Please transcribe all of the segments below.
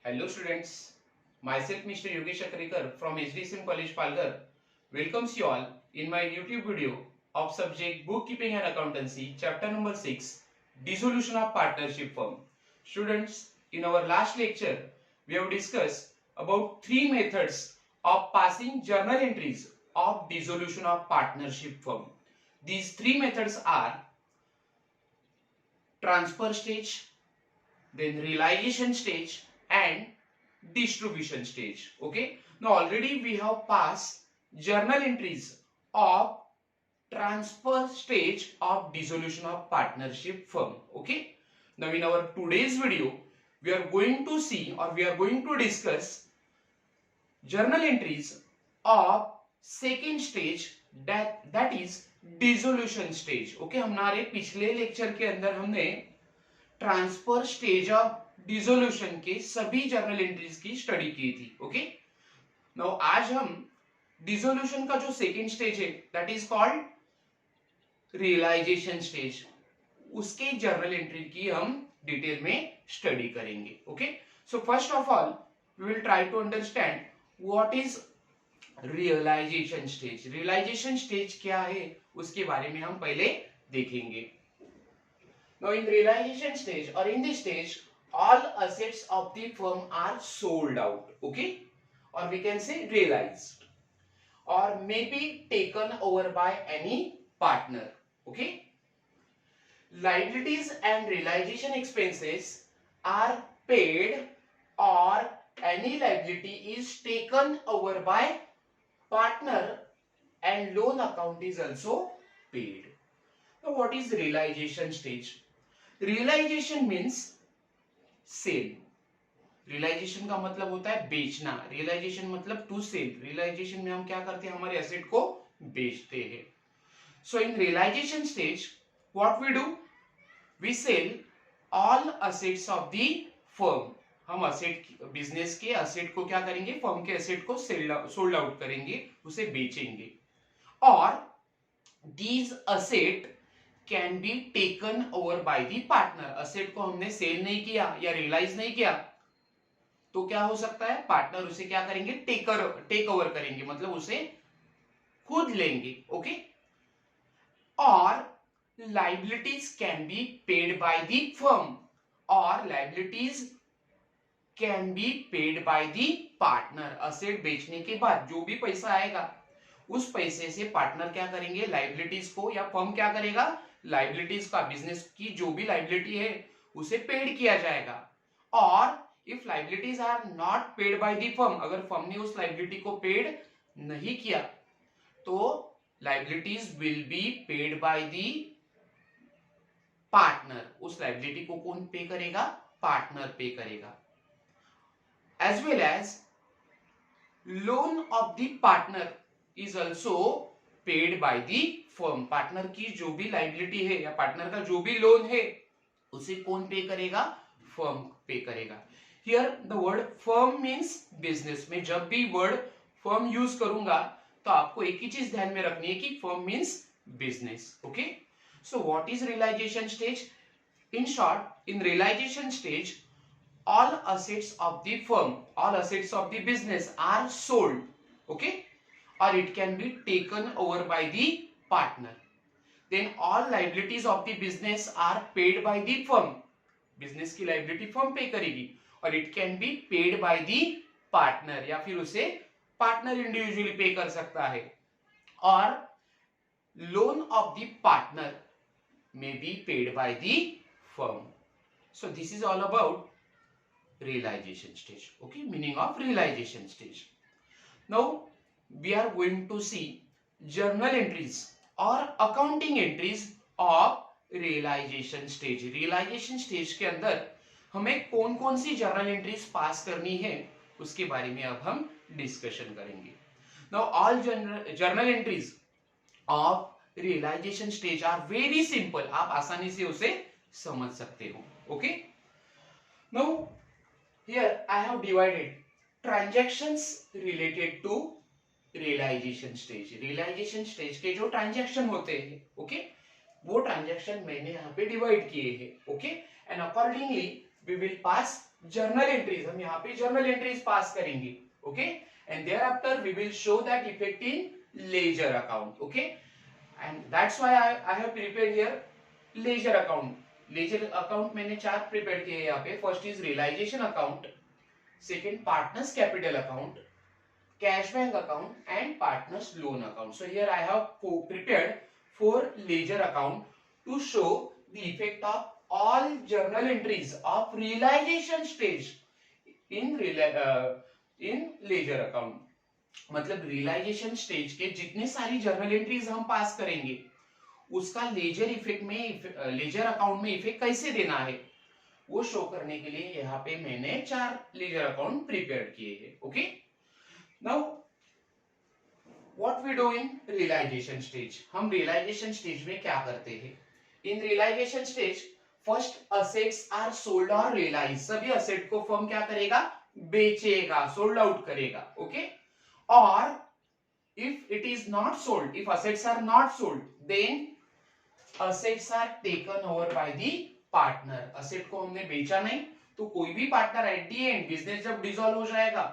Hello students, myself Mr. Yogesh Akrikar from HDSM College Palghar welcomes you all in my YouTube video of subject Bookkeeping and Accountancy chapter number 6 Dissolution of Partnership Firm. Students, in our last lecture we have discussed about three methods of passing journal entries of dissolution of partnership firm. These three methods are transfer stage, then realization stage and distribution stage. Okay, now already we have passed journal entries of transfer stage of dissolution of partnership firm. Okay, now in our today's video we are going to see or we are going to discuss journal entries of second stage that is dissolution stage. Okay, हमारे पिछले lecture के अंदर हमने transfer stage of dissolution के सभी journal entries की study की थी. ओके, नाउ आज हम डिसोल्यूशन का जो सेकेंड स्टेज है that is called realisation stage, उसके जर्नल एंट्री की हम डिटेल में स्टडी करेंगे. Okay, so first of all we will try to understand what is realisation stage. Realisation stage क्या है उसके बारे में हम पहले देखेंगे. Now in realization stage or in this stage, all assets of the firm are sold out, okay, or we can say realized, or may be taken over by any partner. Okay, liabilities and realization expenses are paid, or any liability is taken over by partner, and loan account is also paid. Now what is realization stage? Realisation means sale. Realisation का मतलब होता है बेचना. Realisation मतलब to cell. Realisation में हम क्या करते हैं, हमारे एसेट को बेचते हैं. So in realisation stage what we do, we sell all assets of the firm. हम असेट, बिजनेस के असेट को क्या करेंगे, फर्म के असेट को सोल्ड आउट करेंगे, उसे बेचेंगे. और these asset can be taken over by the partner. Asset को हमने सेल नहीं किया या रियलाइज नहीं किया तो क्या हो सकता है, पार्टनर उसे क्या करेंगे, टेक ओवर करेंगे, मतलब उसे खुद लेंगे. ओके, और liabilities can be paid by the firm, और liabilities can be paid by the partner. Asset बेचने के बाद जो भी पैसा आएगा उस पैसे से पार्टनर क्या करेंगे, लाइबिलिटीज को, या फर्म क्या करेगा, लाइबिलिटीज का, बिजनेस की जो भी लाइबिलिटी है उसे पेड किया जाएगा. और if liabilities are not paid by the firm, अगर फर्म ने उस लाइबिलिटी को पेड नहीं किया तो liabilities will be paid by the partner. उस लाइबिलिटी को कौन पे करेगा, पार्टनर पे करेगा. As well as loan of the partner is also paid by the firm. Partner की जो भी लाइबिलिटी है या पार्टनर का जो भी लोन है उसे कौन पे करेगा, फर्म पे करेगा. Here the word firm means business. में जब भी वर्ड फर्म यूज करूंगा तो आपको एक ही चीज ध्यान में रखनी है कि firm means business. Okay, so what is realisation stage? In short, in realisation stage all assets of the firm, all assets of the business are sold, okay, or it can be taken over by the partner. Then all liabilities of the business are paid by the firm. business की liability firm पे करेगी, और it can be paid by the partner, या फिर उसे partner individually पे कर सकता है. और loan of the partner may be paid by the firm. So this is all about realization stage. Okay, meaning of realization stage. Now we are going to see journal entries or accounting entries of realization stage. realization stage के अंदर हमें कौन कौन सी journal entries पास करनी है उसके बारे में अब हम डिस्कशन करेंगे. Now all journal entries of realization stage are very simple. आप आसानी से उसे समझ सकते हो. Okay, now here I have divided transactions related to realization stage. realization stage के जो ट्रांजैक्शन होते हैं, ओके, वो ट्रांजैक्शन मैंने यहाँ पे डिवाइड किए हैं. Okay, and accordingly we will pass journal entries, हम यहाँ पे जर्नल एंट्रीज पास करेंगे, okay, and thereafter we will show that effect in ledger account, okay, and that's why I have prepared here ledger account. Ledger account मैंने चार prepare किए यहाँ पे. First is realisation account, second partners capital account, cash bank account and partners loan account. So here I have prepared 4 ledger account to show the effect of all journal entries of realization stage in ledger account. मतलब realisation stage के जितने सारी journal entries हम पास करेंगे उसका laser effect में, ledger account में effect कैसे देना है वो शो करने के लिए यहाँ पे मैंने 4 लेजर अकाउंट प्रिपेयर किए हैं, okay. Now, what we do in realization stage? हम realization stage में क्या करते हैं? In realization stage, first assets are sold or realized. सभी asset को firm क्या करेगा? बेचेगा, sold out करेगा, okay? और if it is not sold, if assets are not sold, then assets are taken over by the partner. asset को हमने बेचा नहीं, तो कोई भी partner at the end, business जब डिसॉल्व हो जाएगा,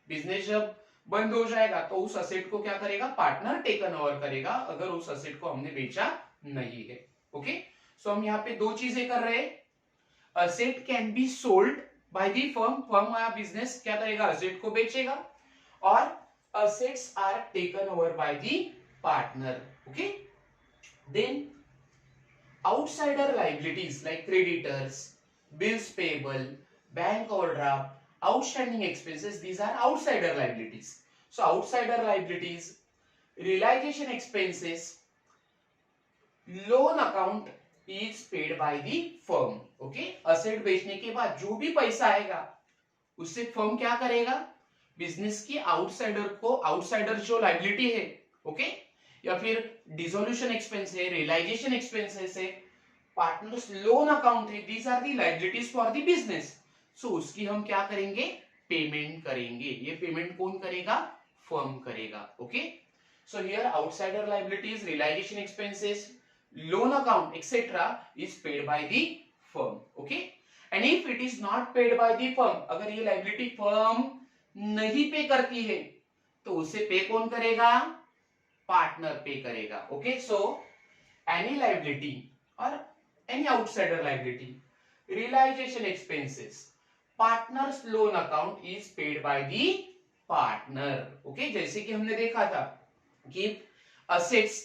बिजनेस जब बंद हो जाएगा तो उस असेट को क्या करेगा? पार्टनर टेकन ओवर करेगा, अगर उस असेट को हमने बेचा नहीं है, ओके. सो हम यहाँ पे दो चीजें कर रहे हैं. Asset can be sold by the firm, firm या बिजनेस क्या करेगा? असेट को बेचेगा. और assets are taken over by the partner, okay. Then outsider liabilities like creditors, bills payable, bank overdraft, outstanding expenses, these are outsider liabilities. So outsider liabilities, realization expenses, loan account is paid by the firm, okay. asset बेचने के बाद जो भी पैसा आएगा उससे firm क्या करेगा? बिजनेस की आउटसाइडर को, आउटसाइडर जो लायबिलिटी है, ओके, या फिर डिसोल्यूशन एक्सपेंस है, रियलाइजेशन एक्सपेंसेस है, पार्टनर्स लोन अकाउंट है, these are the liabilities for the business. So उसकी हम क्या करेंगे? पेमेंट करेंगे. ये पेमेंट कौन करेगा? फर्म करेगा, okay. So here outsider liabilities, realisation expenses, loan account etcetera is paid by the firm, okay. And if it is not paid by the firm, अगर ये लायबिलिटी फर्म नहीं पे करती है तो उसे पे कौन करेगा? पार्टनर पे करेगा, ओके. सो एनी लायबिलिटी और any outsider liability, realization expenses, partners loan account is paid by the partner, okay. जैसे कि हमने देखा था कि assets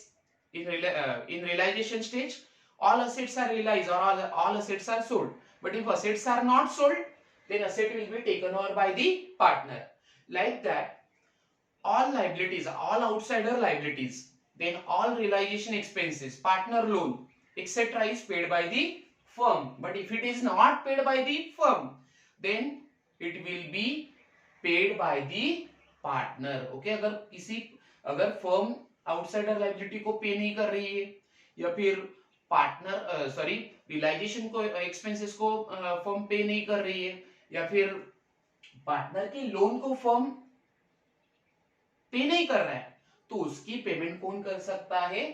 in realization stage all assets are realized or all assets are sold, but if assets are not sold then asset will be taken over by the partner. Like that all liabilities, all outsider liabilities, then all realization expenses, partner loan etc is paid by the firm. But if it is not paid by the firm then it will be paid by the partner, okay. अगर firm outsider liability को पे नहीं कर रही है या फिर partner realisation को, एक्सपेंसेस को फर्म पे नहीं कर रही है या फिर पार्टनर के लोन को फर्म पे नहीं कर रहा है तो उसकी पेमेंट कौन कर सकता है?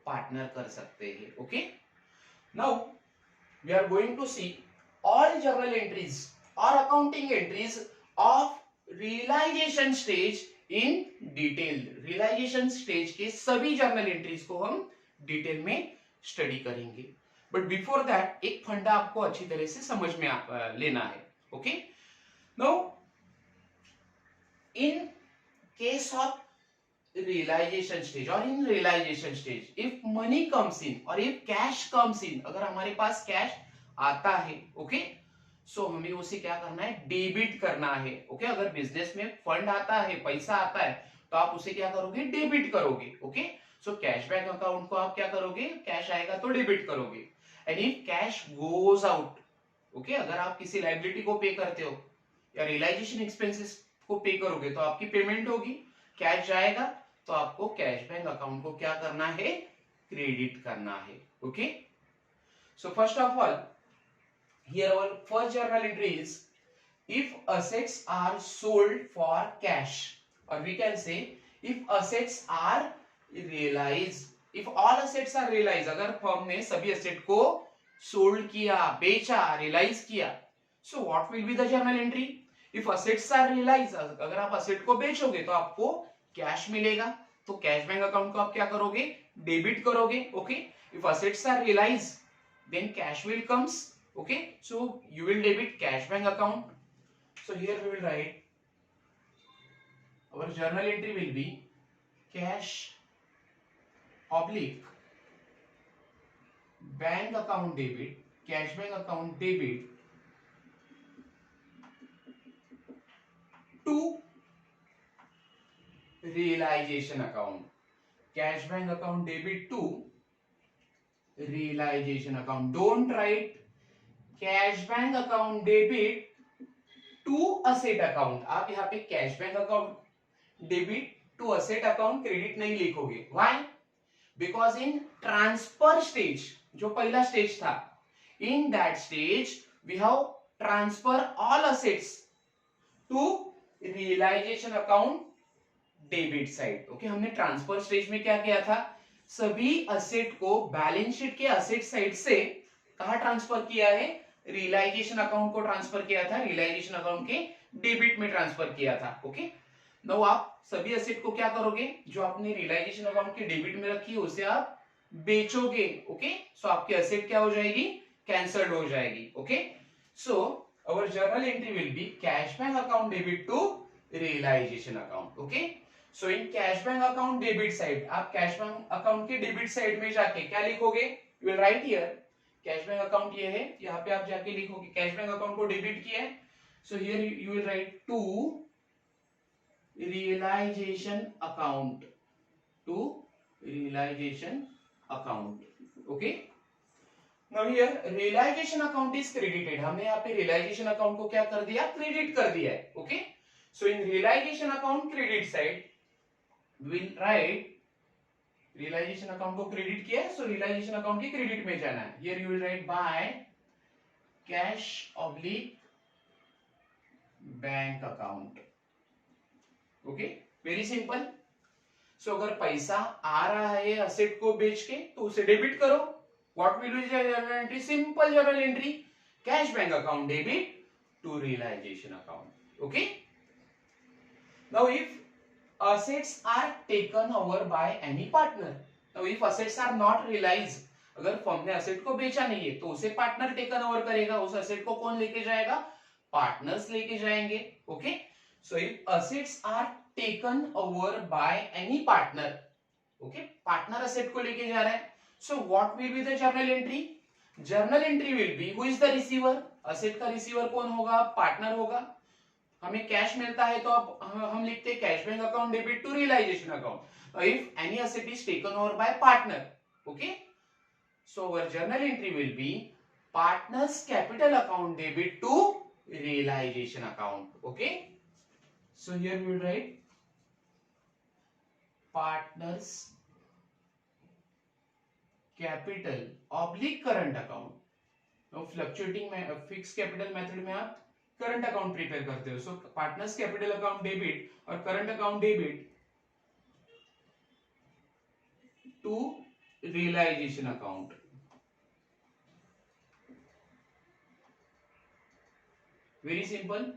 पार्टनर कर सकते हैं, okay. Now we are going to see all journal entries or accounting entries of realization stage in detail. realization stage के सभी journal entries को हम डिटेल में स्टडी करेंगे. बट बिफोर दैट एक फंडा आपको अच्छी तरह से समझ में लेना है, okay. Now in case of realization stage or in realization stage, if money comes in or if cash comes in, अगर हमारे पास कैश आता है, ओके, सो हमें उसे क्या करना है? डेबिट करना है, ओके. अगर बिजनेस में फंड आता है, पैसा आता है तो आप उसे क्या करोगे? डेबिट करोगे, okay. So cash bank account को आप क्या करोगे? कैश आएगा तो डेबिट करोगे. And if cash goes out, okay, अगर आप किसी लायबिलिटी को पे करते हो या रियलाइजेशन एक्सपेंसेस को पे करोगे तो आपकी पेमेंट होगी. कैश जाएगा तो आपको कैश बैंक अकाउंट को क्या करना है? क्रेडिट करना है, okay. So first of all here our first journal entry is if assets are sold for cash, or we can say if assets are realized, if all assets are realized, अगर firm ने सभी asset को sold किया, बेचा, realise किया So what will be the journal entry? If assets are realized, अगर आप asset को बेचोगे तो आपको कैश मिलेगा, तो कैश बैंक अकाउंट को आप क्या करोगे? डेबिट करोगे. Okay, if assets are realise then cash will comes. Okay, so you will debit cash bank account. So here we will write our journal entry will be cash oblique bank account debit, cash bank account debit to realization account, cash bank account debit to realization account. Don't write cash bank account debit to asset account. आप यहाँ पे cash bank account debit to asset account credit नहीं लिखोगे. Why? Because in transfer stage, जो पहला stage था, in that stage we have transfer all assets to realization account debit side. Okay, हमने transfer stage में क्या किया था? सभी असेट को बैलेंस शीट के असेट साइड से कहां ट्रांसफर किया है? रियलाइजेशन अकाउंट को ट्रांसफर किया था, रियलाइजेशन अकाउंट के डेबिट में ट्रांसफर किया था. ओके, नाउ आप सभी असेट को क्या करोगे? जो आपने रियलाइजेशन अकाउंट के डेबिट में रखी है उसे आप बेचोगे. ओके, सो आपकी असेट क्या हो जाएगी? कैंसल्ड हो जाएगी. Okay, so our journal entry will be cash bank account debit to realization account. Okay, so in cash bank account debit side, आप cash bank account के debit side में जाके क्या लिखोगे? You will write here cash bank account ये है, यहाँ पे आप जाके लिखोगे cash bank account को debit किया है. So here you will write to realization account, to realization account. Okay, now here realization account is credited. हमने यहाँ पे realization account को क्या कर दिया? क्रेडिट कर दिया है. Okay, so in realization account credit side we will write realization account को क्रेडिट किया है, so realization account की क्रेडिट में जाना है. Here you will write by cash oblique bank account. Okay, very simple. So अगर पैसा आ रहा है असेट को बेच के तो उसे डेबिट करो. What will be the journal entry? Simple journal entry. Cash bank account debit to realization account. Okay. Now if assets are taken over by any partner. Now if assets are not realized, अगर firm ने asset को बेचा नहीं है तो उसे partner taken over करेगा. उस असेट को कौन लेके जाएगा? पार्टनर्स लेके जाएंगे. Okay, so if assets are taken over by any partner. Okay, partner asset को लेके जा रहा है. So what will be the journal entry? Journal entry will be who is the receiver? Asset का रिसीवर कौन होगा? पार्टनर होगा. हमें कैश मिलता है तो अब हम लिखते हैं cash bank account debit to realisation account. If any asset is taken over by partner. Okay, so our journal entry will be partners capital account debit to realisation account. Okay, so here we will write partners capital oblique current account. तो fluctuating में fix capital method में आप current account prepare करते हो. So partners capital account debit और current account debit to realisation account. Very simple.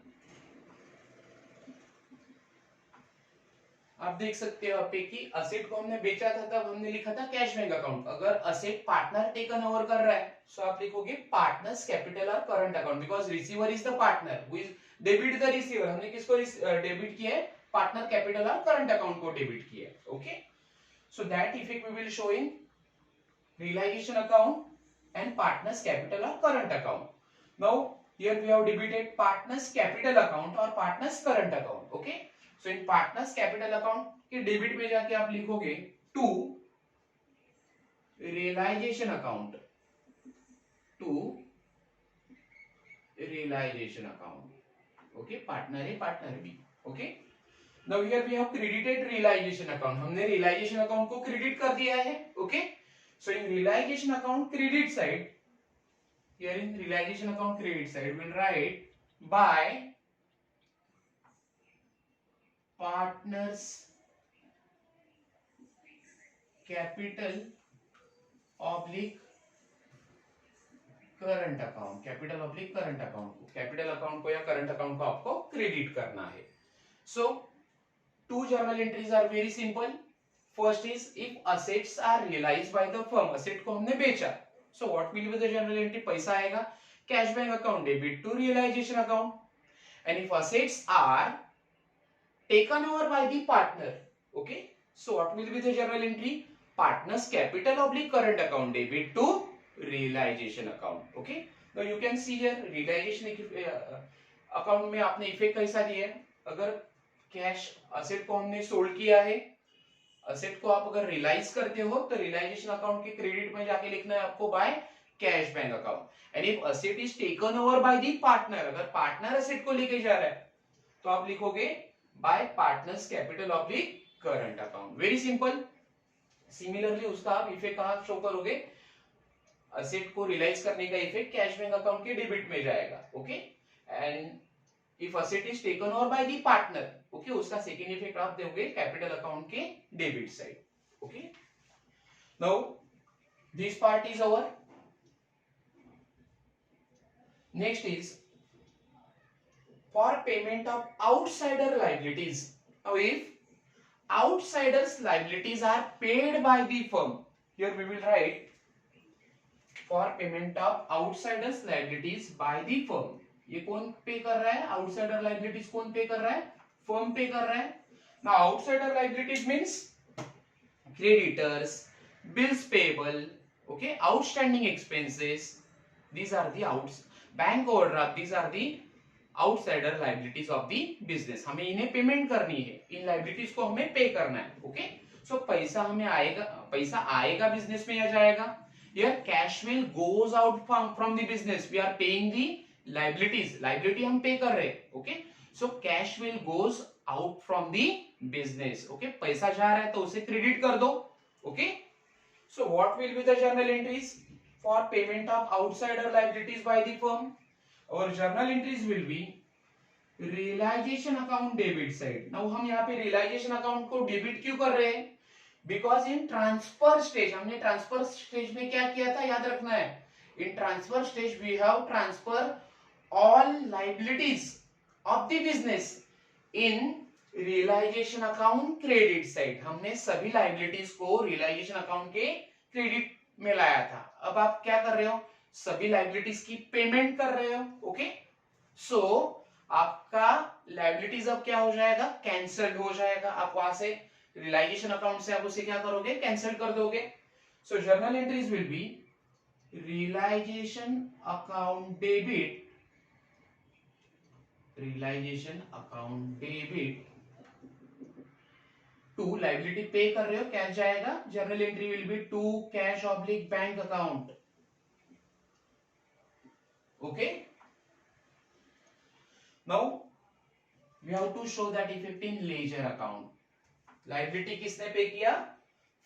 आप देख सकते हो पे कि असेट को हमने बेचा था तब हमने लिखा था कैश बैंक अकाउंट. अगर असेट पार्टनर टेकन ओवर कर रहा है सो आप लिखोगे पार्टनर्स कैपिटल और current account, because receiver is the partner who is debit the receiver. हमने किसको डेबिट किया है? पार्टनर कैपिटल और करंट अकाउंट को डेबिट किया है. Okay, so that effect we will show in realisation account and partners capital और current account. Now here we have debited partners capital account और partners current account. Okay, so in partners capital account के debit में जाके आप लिखोगे to realisation account, to realisation account. Okay, partner A partner B. Okay, now here we have credited realization account. हमने realization account को credit कर दिया है. Okay, so in realisation account credit side, here in realisation account credit side will write by partners capital oblique current account, capital oblique current account को, capital account को या current account को आपको credit करना है. So two journal entries are very simple. First is if assets are realised by the firm, asset को हमने बेचा, so what will be the journal entry, पैसा आएगा cash bank account debit to realisation account. And if assets are taken over by the partner, okay, so what will be the journal entry, partners capital oblique current account debit to realization account. Okay, now you can see here realization account में आपने effect कैसा दिया है, अगर cash asset को हमने sold किया है, असेट को आप अगर रियलाइज करते हो तो रियलाइजेशन अकाउंट के क्रेडिट में जाके लिखना है आपको by cash bank account. And if asset is taken over by the partner, अगर पार्टनर असेट को लेके जा रहा है तो आप लिखोगे bye partners capital oblique current account. Very simple. Similarly उसका आप इफेक्ट कहां शो करोगे, असेट को रियलाइज करने का इफेक्ट कैश बैंक अकाउंट के डेबिट में जाएगा. Okay, and if asset is taken over by the partner, okay, उसका सेकंड इफेक्ट आप दोगे कैपिटल अकाउंट के debit side. Okay, now this part is over. Next is for payment of outsider liabilities. Now if outsiders liabilities are paid by the firm, here we will write for payment of outsiders liabilities by the firm. ये कौन pay कर रहा है, outsider liabilities कौन pay कर रहा है, firm पे कर रहा है. Now outsider liabilities means creditors, bills payable, okay, outstanding expenses, these are the bank overdraft, these are the outsider liabilities of the business. हमें इन्हें पेमेंट करनी है, इन लाइबिलिटीज को हमें पे करना है. ओके, सो पैसा हमें आएगा, पैसा आएगा बिजनेस में या जाएगा, here cash will goes out from the business, we are paying the liabilities, liability हम पे कर रहे हैं. Okay, so cash will goes out from the business. Okay, पैसा जा रहा है तो उसे क्रेडिट कर दो. Okay, so what will be the journal entries for payment of outsider liabilities by the firm. और journal entries will be realisation account debit side. Now हम यहाँ पे रियलाइजेशन अकाउंट को डेबिट क्यों कर रहे हैं, बिकॉज इन ट्रांसफर स्टेज, हमने ट्रांसफर स्टेज में क्या किया था याद रखना है, in transfer stage we have transfer all liabilities of the business in realisation account credit side. हमने सभी लाइबिलिटीज को रियलाइजेशन अकाउंट के क्रेडिट में लाया था. अब आप क्या कर रहे हो, सभी लाइबिलिटीज की पेमेंट कर रहे हो. ओके, सो आपका लाइबिलिटीज अब क्या हो जाएगा, कैंसल्ड हो जाएगा. आप वहां से रियलाइजेशन अकाउंट से आप उसे क्या करोगे, कैंसिल कर दोगे. So journal entries will be realisation account debit, realisation account debit to liability pay कर रहे हो, कैश जाएगा. Journal entry will be to cash oblique bank account. Okay, now we have to show that effect in ledger account. Liability किसने पे किया,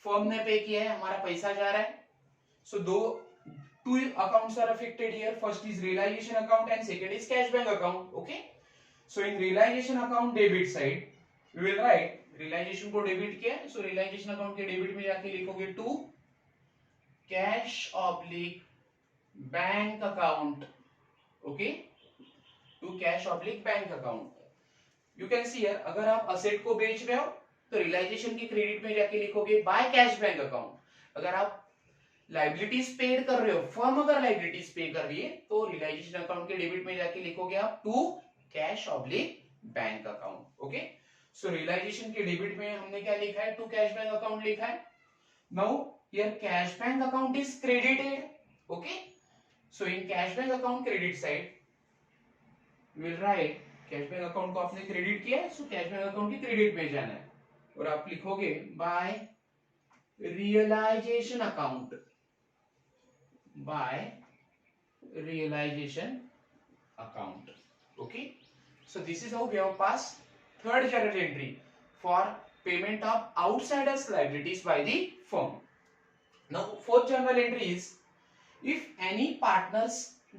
firm ने पे किया है, हमारा पैसा जा रहा है. सो two accounts are affected here. First is realization account and second is cash bank account. Okay, so in realization account debit side we will write, realization को डेबिट किया है, so realization account के डेबिट में जाके लिखोगे to cash oblique bank account. Okay, to cash oblique bank account. You can see here, अगर आप asset को बेच रहे हो तो रियलाइजेशन के क्रेडिट में जाके लिखोगे बाय कैश बैंक अकाउंट. अगर आप लाइबिलिटीज पेड कर रहे हो, फर्म अगर लाइबिलिटीज पे कर रही है तो रियलाइजेशन अकाउंट के डेबिट में जाके लिखोगे आप to cash oblique bank account. Okay, so realization के डेबिट में हमने क्या लिखा है, टू कैश बैंक अकाउंट लिखा है. Now here cash bank account is credited. Okay, so in cash bank account credit side we will write, cash bank account को आपने क्रेडिट किया है, so cash bank account की क्रेडिट में जाना है और आप लिखोगे by realization account, by realization account. Okay, so this is how we have passed third journal entry for payment of outsiders liabilities by the firm. Now fourth journal entry is if any partners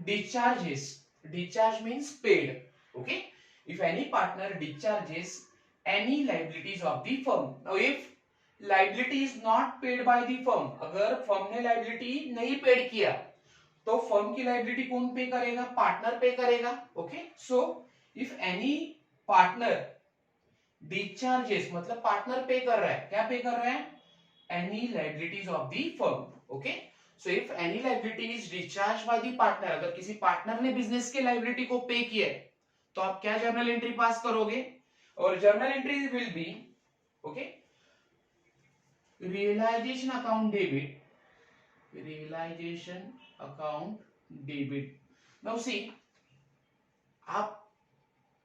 discharges, discharge means paid. Okay, if any partner discharges any liabilities of the firm. Now if liability is not paid by the firm, अगर firm ने liability नहीं paid किया तो firm की liability कौन pay करेगा? Partner pay करेगा. Okay, so if any partner discharges, मतलब पार्टनर पे कर रहा है, क्या पे कर रहा है? Any liabilities of the firm. Okay, so if any liability is discharge by the partner, अगर किसी पार्टनर ने बिजनेस के लाइबिलिटी को पे किया है तो आप क्या जर्नल एंट्री पास करोगे? और journal entry will be, okay, realization account debit, realisation account debit. Now see, आप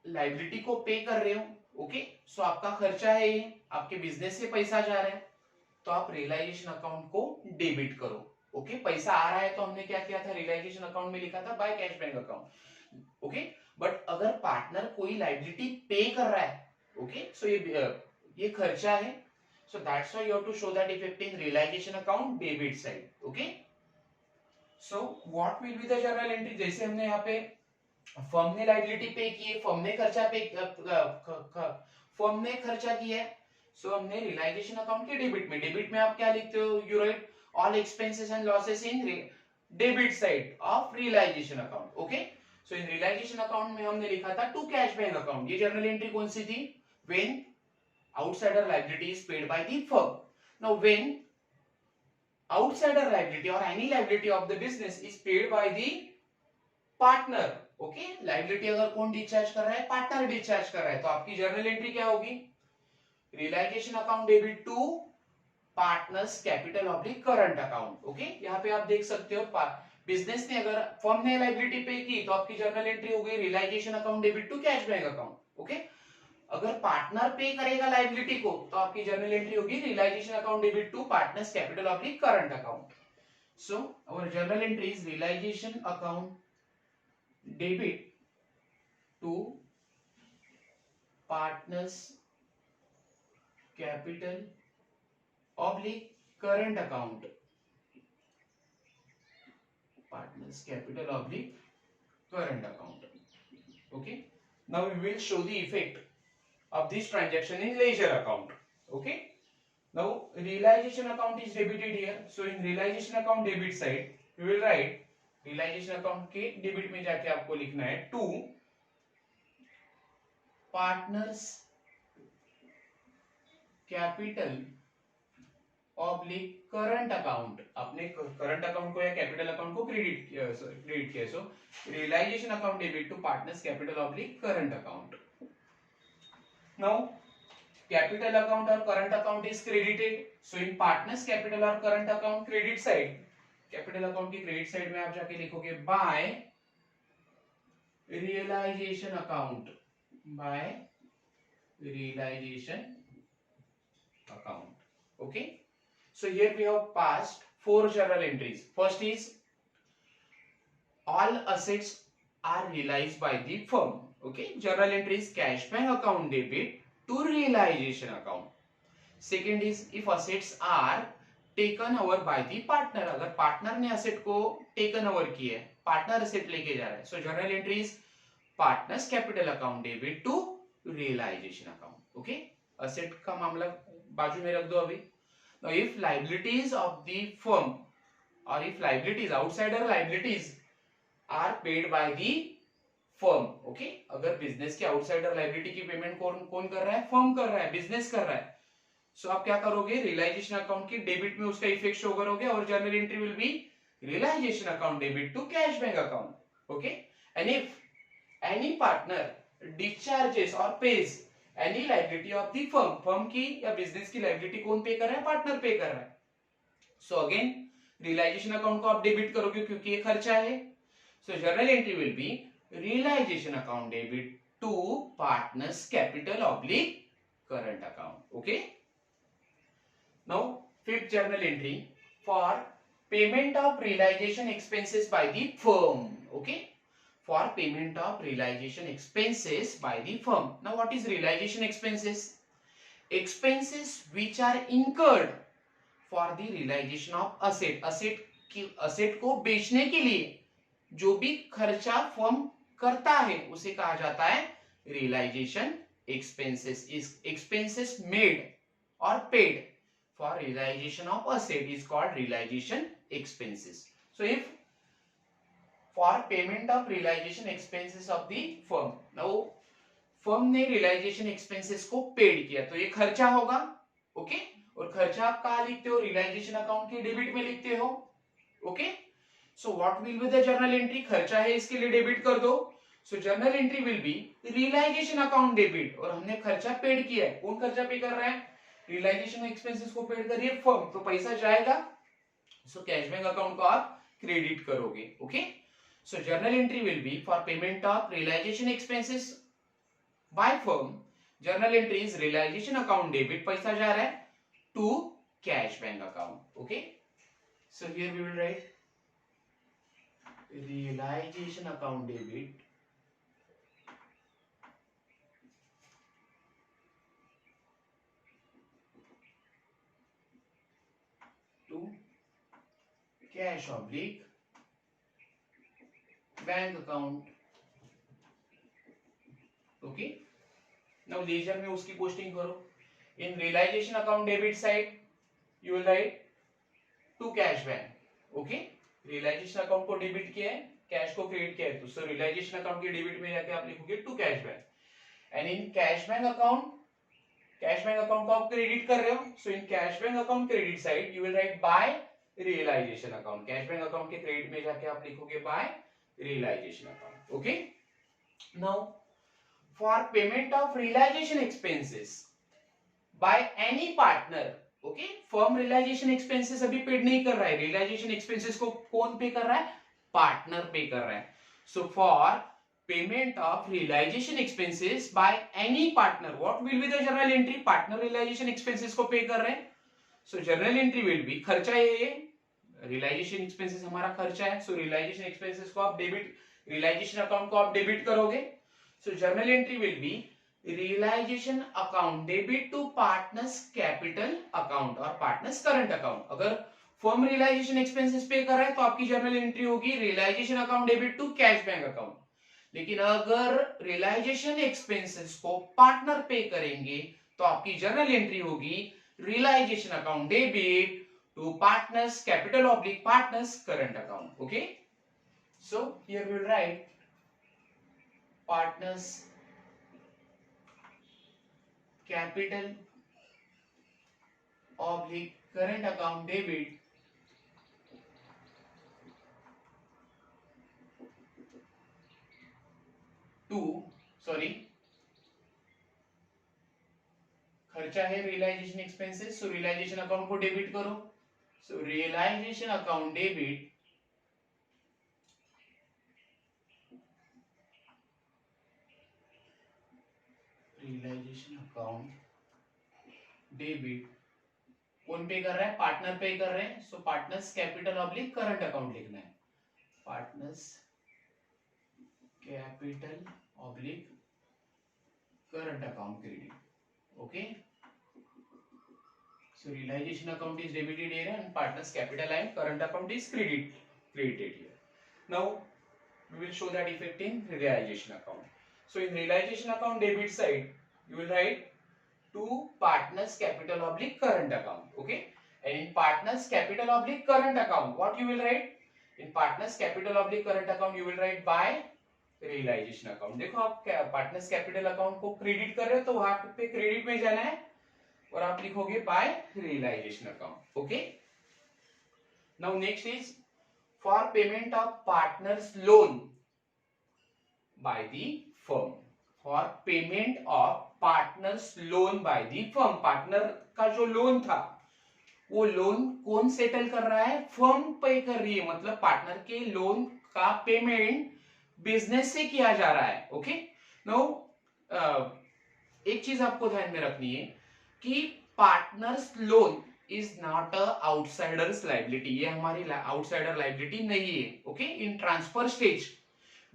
लाइबिलिटी को पे कर रहे हो. ओके, सो आपका खर्चा है ये, आपके बिजनेस से पैसा जा रहा है, तो आप रियलाइजेशन अकाउंट को डेबिट करो. ओके, पैसा आ रहा है तो हमने क्या किया था? रियलाइजेशन अकाउंट में लिखा था by cash bank account. Okay, but अगर पार्टनर कोई लाइबिलिटी पे कर रहा है, ओके, सो ये खर्चा है, so that's why you have to show that effect in realization account debit side. Okay, so what will be the journal entry? जैसे हमने यहाँ पे फर्म ने लाइबिलिटी पे की है, फर्म ने खर्चा किया है, सो हमने रियलाइजेशन अकाउंट के डेबिट में आप क्या लिखते हो? You write all expenses and losses in debit side of realization account. Okay, so in realisation account में हमने लिखा था टू कैश बैंक अकाउंट. ये जर्नल एंट्री कौन सी थी? When outsider liability is paid by the firm. Now when outsider liability or any liability of the business is paid by the partner, okay, liability अगर कौन discharge कर रहा है? Partner discharge कर रहा है, तो आपकी जर्नल एंट्री क्या होगी? Realisation account debit to partners capital oblique current account. Okay, यहाँ पे आप देख सकते हो बिजनेस ने, अगर फर्म ने लाइबिलिटी पे की तो आपकी जर्नल एंट्री हो गई realization account debit to cash bank account. Okay, अगर पार्टनर पे करेगा लाइबिलिटी को तो आपकी जर्नल एंट्री होगी realisation account debit to partners capital oblique current account. So our journal entry is realisation account debit to partners capital oblique current account, partners capital oblique current account. Okay, now we will show the effect of this transaction in ledger account. Okay, now realization account is debited here, so in realization account debit side we will write realization account के debit में जाके आपको लिखना है to partners capital oblique current account. अपने current account को या capital account को क्रेडिट किया, so realisation account debit to partners capital oblique current account. Now capital account और current account is credited, so in partners capital और current account credit side, capital account की credit side में आप जाके लिखोगे by realisation account, by realisation account. Okay, so here we have passed 4 journal entries. First is all assets are realized by the firm. Okay, journal entry is cash bank account debit to realization account. Second is if assets are taken over by the partner, अगर partner ने asset को taken over किया है, partner asset लेके जा रहा है, so journal entry is partners capital account debit to realisation account. Okay, asset का मामला बाजू में रख दो अभी. Now, if liabilities of the firm or if liabilities, outsider liabilities are paid by the firm, okay, अगर बिजनेस की outsider liability की पेमेंट कौन कर रहा है? फर्म कर रहा है, बिजनेस कर रहा है. सो आप क्या करोगे? रियलाइजेशन अकाउंट की डेबिट में उसका इफेक्ट शो करोगे और journal entry will be realisation account debit to cash bank account. Okay, and if any partner discharges और pays any liability of the firm, firm की या बिजनेस की लाइबिलिटी कौन पे कर रहा है? पार्टनर पे कर रहा है. सो अगेन रियलाइजेशन अकाउंट को आप डेबिट करोगे क्योंकि ये खर्चा है. So journal entry will be realisation account debit to partners capital oblique current account. Okay, now fifth journal entry for payment of realisation expenses by the firm. Okay, for payment of realization expenses by the firm. Now what is realization expenses? Expenses which are incurred for the realization of asset. asset को बेचने के लिए जो भी खर्चा firm करता है उसे कहा जाता है realization expenses. is expenses made or paid for realization of asset is called realization expenses. So if for payment of realisation expenses of the firm. Now firm ने रियलाइजेशन एक्सपेंसेस को पेड किया, तो ये खर्चा होगा, ओके। और खर्चा आप कहाँ लिखते हो, रियलाइजेशन अकाउंट के डेबिट में लिखते हो, okay. So what will be the journal entry, खर्चा है इसके लिए डेबिट कर दो। So journal entry will be realisation account debit, और हमने खर्चा पेड किया है, कौन खर्चा पे कर रहा है, रियलाइजेशन एक्सपेंसेस को पेड कर रही है फर्म, तो पैसा जाएगा। सो कैश बैंक अकाउंट को आप क्रेडिट करोगे, okay. So journal entry will be for payment of realisation expenses by firm, journal entry is realisation account debit, पैसा जा रहा है to cash bank account, okay. So here we will write realization account debit to cash oblique bank account, okay। now ledger में उसकी posting करो, in realization account debit side you will write to cash bank, okay। Realisation account को debit किया है, cash को credit किया है, तो सर रियलाइजेशन अकाउंट के डेबिट में जाके आप लिखोगे to cash bank, and in cash bank account, cash bank account को आप क्रेडिट कर रहे हो, so in cash bank account credit side you will write by realisation account, cash bank account के क्रेडिट में जाके आप लिखोगे by realisation account, okay. Now for payment of realisation expenses by any partner, okay. Firm realisation expenses अभी paid नहीं कर रहा है, रियलाइजेशन एक्सपेंसेस को कौन पे कर रहा है, पार्टनर पे कर रहा है। So for payment of realisation expenses by any partner, what will be the journal entry, partner realization expenses को पे कर रहे हैं, so journal entry will be, खर्चा है ये, रियलाइजेशन एक्सपेंसेस हमारा खर्चा है, सो रियलाइजेशन एक्सपेंसेस को आप डेबिट, रियलाइजेशन अकाउंट को आप डेबिट करोगे, so journal entry will be realisation account debit to partners capital account और पार्टनर्स करंट अकाउंट। अगर फर्म रियलाइजेशन एक्सपेंसेस पे कर रहा है तो आपकी जर्नल एंट्री होगी realisation account debit to cash bank account, लेकिन अगर रियलाइजेशन एक्सपेंसेस को पार्टनर पे करेंगे तो आपकी जर्नल एंट्री होगी realisation account debit to partners capital oblique partners current account, okay. So here we will write partners capital oblique current account debit to, sorry खर्चा है realisation expenses, so realisation account को debit करो, so realisation account debit realisation account debit कौन pay कर रहा है, partner पे कर रहे हैं, so partners capital oblique current account लिखना है, partners capital oblique current account credit, okay. So realisation account is debited here and partners capital and current account is credited here. Now we will show that effect in realization account. So in realization account debit side you will write to partners capital oblique current account, okay, and in partners capital oblique current account what you will write, in partners capital oblique current account you will write by realization account. देखो आप partners capital account को credit कर रहे हो तो वहां पे credit में जाना है और आप लिखोगे by realisation account, okay. Now next is for payment of partners loan by the firm, for payment of partners loan by the firm, partner का जो लोन था वो लोन कौन सेटल कर रहा है, फर्म पे कर रही है, मतलब पार्टनर के लोन का पेमेंट बिजनेस से किया जा रहा है, ओके। नाउ एक चीज आपको ध्यान में रखनी है कि partners loan is not a outsiders liability, ये हमारी आउटसाइडर लाइबिलिटी नहीं है, okay. In transfer stage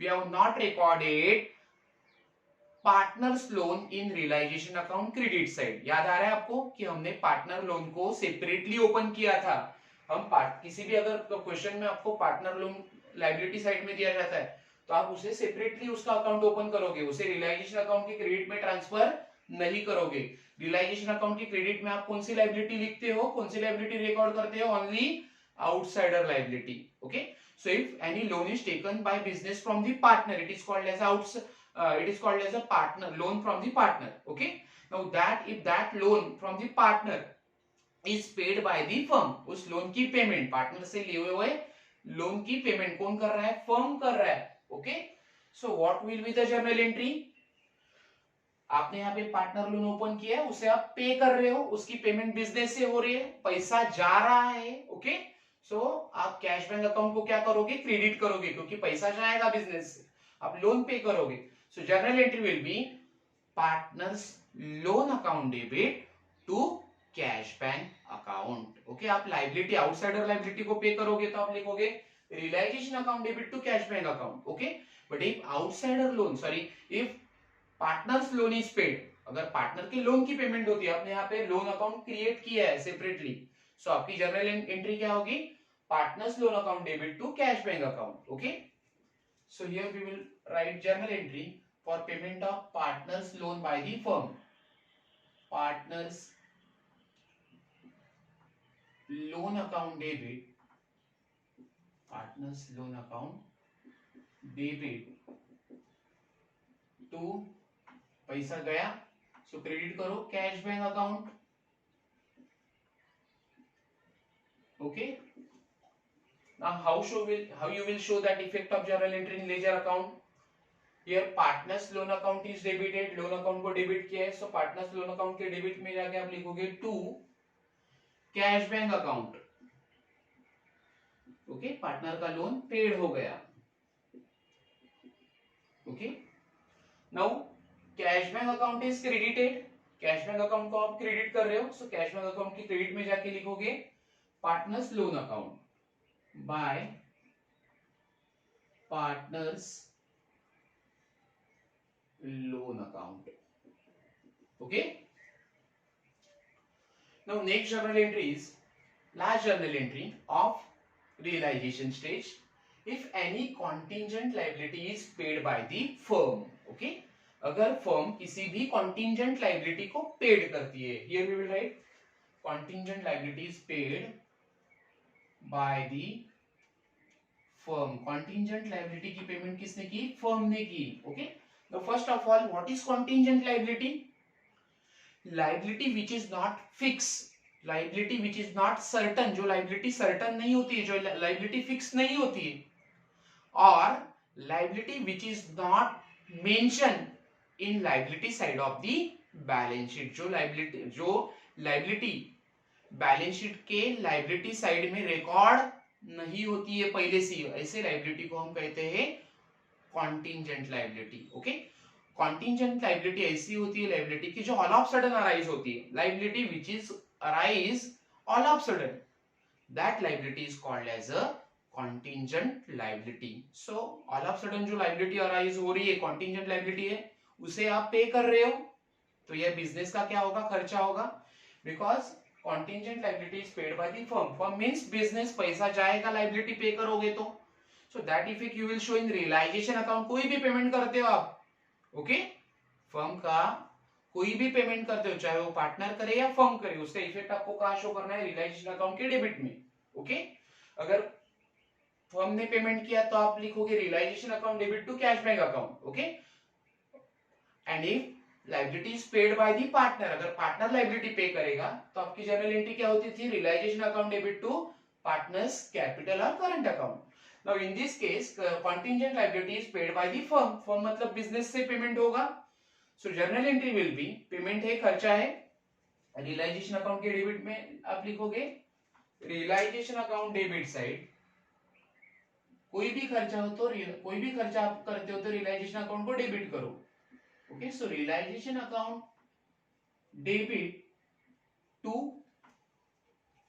we have not recorded partners loan in realisation account credit side. याद आ रहा है आपको कि हमने पार्टनर लोन को सेपरेटली ओपन किया था, हम किसी भी अगर क्वेश्चन में आपको पार्टनर लोन लाइबिलिटी साइड में दिया जाता है तो आप उसे सेपरेटली उसका अकाउंट ओपन करोगे, उसे रियलाइजेशन अकाउंट के क्रेडिट में ट्रांसफर नहीं करोगे। रियलाइजेशन अकाउंट के क्रेडिट में आप कौन सी लाइबिलिटी लिखते हो, कौन सी लाइबिलिटी रिकॉर्ड करते हो, only outsider liability, okay. So if any loan is taken by business from the partner, it is called as a partner loan from the partner. Okay. Now that if that loan from the partner is paid by the firm, उस loan की payment partner से लिए हुए loan की payment कौन कर रहा है? फर्म कर रहा है. Okay. So what will be the journal entry? आपने यहाँ पे पार्टनर लोन ओपन किया है, उसे आप पे कर रहे हो, उसकी पेमेंट बिजनेस से हो रही है, पैसा जा रहा है. ओके. सो आप कैश बैंक अकाउंट को क्या करोगे? क्रेडिट करोगे, क्योंकि पैसा जाएगा बिजनेस से, आप लोन पे करोगे. So journal entry will be partners loan account debit to cash bank account. Okay. आप लाइबिलिटी, आउटसाइडर लाइबिलिटी को पे करोगे तो आप लिखोगे realisation account debit to cash bank account. Okay. But if outsider loan, sorry, if partners loan is paid, अगर partner के loan की payment होती है, आपने यहाँ पे लोन अकाउंट क्रिएट किया है सेपरेटली, सो आपकी जर्नल एंट्री क्या होगी? Partners loan account debit to cash bank account. Okay. So here we will write journal entry for payment of partners loan by the firm. Partners loan account debit, partners loan account debit to, पैसा गया, so credit करो cash bank account. Okay. Now how you will show that effect of journal entry in ledger account? Here partners loan account is debited, loan account को debit किया है, so partners loan account के debit में जाके आप लिखोगे to cash bank account. Okay. Partner का loan paid हो गया. Okay. Now cash bank account is credited, cash bank account को आप क्रेडिट कर रहे हो, सो कैश बैंक अकाउंट की क्रेडिट में जाके लिखोगे partners loan account by partners loan account. Okay. Now next journal entry is last journal entry of realization stage. If any contingent liability is paid by the firm. Okay. अगर firm किसी भी contingent liability को paid करती है, here we will write contingent liability is paid by the firm. Contingent liability की payment किसने की? Firm ने की. Okay. Now first of all what is contingent liability? Liability which is not fix, liability which is not certain, जो liability certain नहीं होती है, जो लायबिलिटी फिक्स नहीं होती है, और liability which is not mention in liability side of the balance sheet. जो लायबिलिटी बैलेंस शीट के लायबिलिटी साइड में रिकॉर्ड नहीं होती है पहले से, ऐसे लायबिलिटी को हम कहते हैं contingent liability. Okay. Contingent liability ऐसी होती है लायबिलिटी की जो ऑल ऑफ सडन अराइज होती है. Liability which is arise all of sudden, that liability is called as a contingent liability. So all of sudden जो लायबिलिटी अराइज हो रही है, कॉन्टिंजेंट लायबिलिटी है, उसे आप पे कर रहे हो, तो यह बिजनेस का क्या होगा? खर्चा होगा. Because contingent liability is paid by the firm. Firm means business, पैसा जाएगा लायबिलिटी पे करोगे तो. So that effect you will show in realisation account. कोई भी पेमेंट करते हो आप, ओके, फर्म का कोई भी पेमेंट करते हो, चाहे वो पार्टनर करे या फर्म करे, उसका इफेक्ट आपको कहां शो करना है? रियलाइजेशन अकाउंट के डेबिट में. ओके. अगर फर्म ने पेमेंट किया तो आप लिखोगे realisation account debit to cash bank account. Okay. And if liability is paid by the partner, अगर पार्टनर लायबिलिटी पे करेगा तो आपकी जर्नल एंट्री क्या होती थी? Realisation account debit to partners capital और current account. Now in this case contingent liability is paid by the firm. Firm मतलब business से पेमेंट होगा. So journal entry will be payment है, खर्चा है, रियलाइजेशन अकाउंट के डेबिट में आप लिखोगे रियलाइजेशन अकाउंट डेबिट साइड. कोई भी खर्चा हो तो, कोई भी खर्चा आप करते हो तो रियलाइजेशन अकाउंट को डेबिट करो. Okay. So realisation account debit to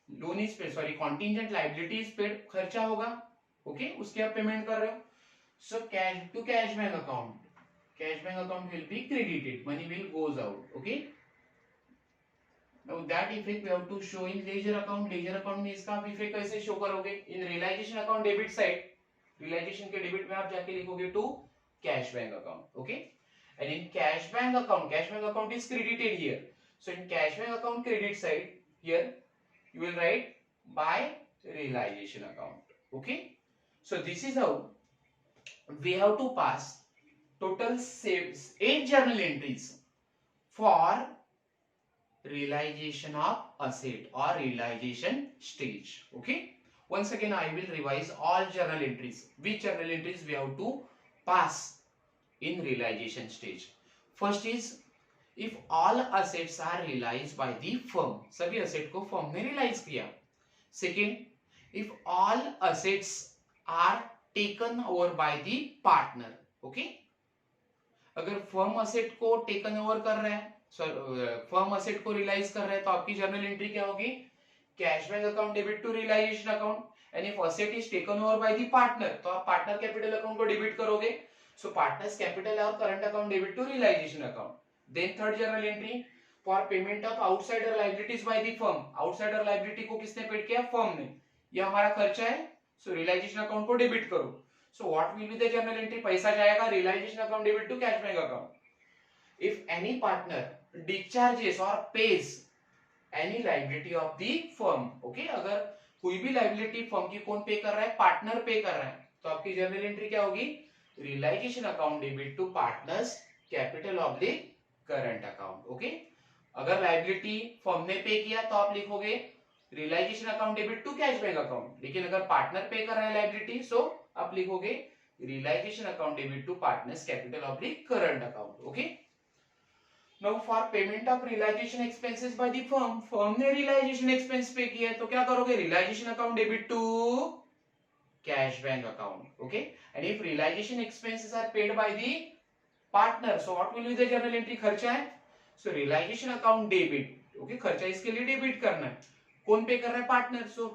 loan is paid, sorry, contingent liability is paid, खर्चा होगा. ओके. उसके आप पेमेंट कर रहे हो. So cash to cash bank account, cash bank account will be credited, money will goes out. Okay. Now that effect we have to show in ledger account. ledger account में इसका आप effect कैसे show करोगे? In realisation account debit side, realization के debit में आप जाके लिखोगे to cash bank account. Okay. And in cash bank account is credited here. So in cash bank account credit side here you will write by realization account. Okay. So this is how we have to pass total 8 journal entries for realization of asset or realization stage. Okay. Once again, I will revise all journal entries. Which journal entries we have to pass in realization stage? First is if all assets are realized by the firm. सभी asset को firm ने realize किया. Second, if all assets are taken over by the partner. Okay. अगर firm asset को taken over कर रहा है, firm asset को रियलाइज कर रहा है, तो आपकी जर्नल एंट्री क्या होगी? Cash bank account debit to realisation account. And if asset is taken over by the partner, तो आप पार्टनर कैपिटल अकाउंट को डेबिट करोगे. सो पार्टनर्स कैपिटल और current account debit to realisation account. Then third journal entry for payment of outsider liabilities by the firm. Outsider liability को किसने paid किया? Firm ने. ये हमारा खर्चा है, सो रियलाइजेशन अकाउंट को डेबिट करो. So what will be the journal entry? पैसा जाएगा realization account debit to cash bank account. If any partner discharges or pays any liability of the firm, okay, अगर कोई भी liability firm की कौन pay कर रहा है? पार्टनर पे कर रहा है, तो आपकी journal entry क्या होगी? Realization account debit to partners capital oblique current account. Okay, अगर liability firm ने पे किया तो आप लिखोगे realisation account debit to cash bank account. लेकिन अगर पार्टनर पे कर रहा है लायबिलिटी, सो आप लिखोगे realisation account debit to partners capital oblique current account. Okay. Now for payment of realisation expenses by the firm, firm ने रियलाइजेशन एक्सपेंस पे किया है, तो क्या करोगे? Realization account debit to cash bank account. Okay. And if realization expenses are paid by the partner, so what will be the journal entry? खर्चा है, so realisation account debit. Okay, खर्चा इसके लिए डेबिट करना है. कौन पे कर रहा है? Partner. So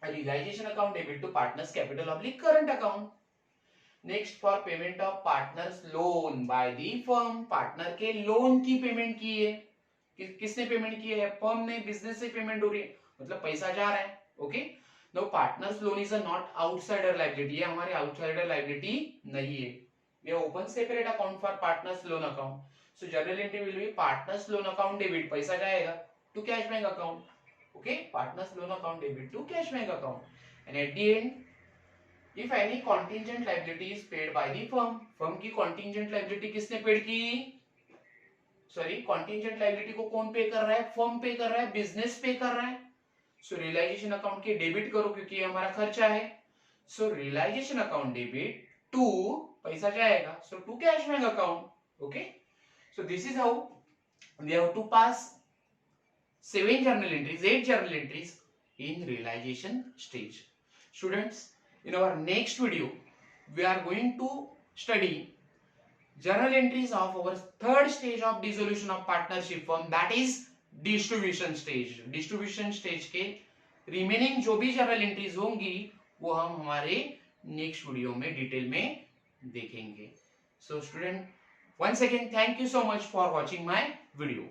realisation account debit to partners capital oblique current account. Next for payment of partners loan by the firm. Partner के लोन की पेमेंट की है, किसने पेमेंट की है? फर्म ने. बिजनेस से पेमेंट हो रही है, मतलब पैसा जा रहा है. Okay. Now partners loan is a not outsider liability. ये हमारी आउटसाइडर लायबिलिटी नहीं है. We open separate account for partners loan account. So journal entry will be partners loan account debit, पैसा जाएगा to cash bank account. Okay, partners loan account debit to cash bank account. And at the end, if any contingent liability is paid by the firm, firm की contingent liability किसने paid की? Sorry, contingent liability को कौन pay कर रहा है? Firm पे कर रहा है, बिजनेस पे कर रहा है. सो रियलाइजेशन अकाउंट के डेबिट करो, क्योंकि ये हमारा खर्चा है. So realisation account debit to, पैसा जाएगा, so to cash bank account. Okay. So this is how we have to pass 8 journal entries in realization stage. Students, in our next video, we are going to study journal entries of our third stage of dissolution of partnership firm, that is distribution stage. Distribution stage के remaining जो भी journal entries होंगी, वो हम हमारे next video में detail में देखेंगे. So student, once again, thank you so much for watching my video.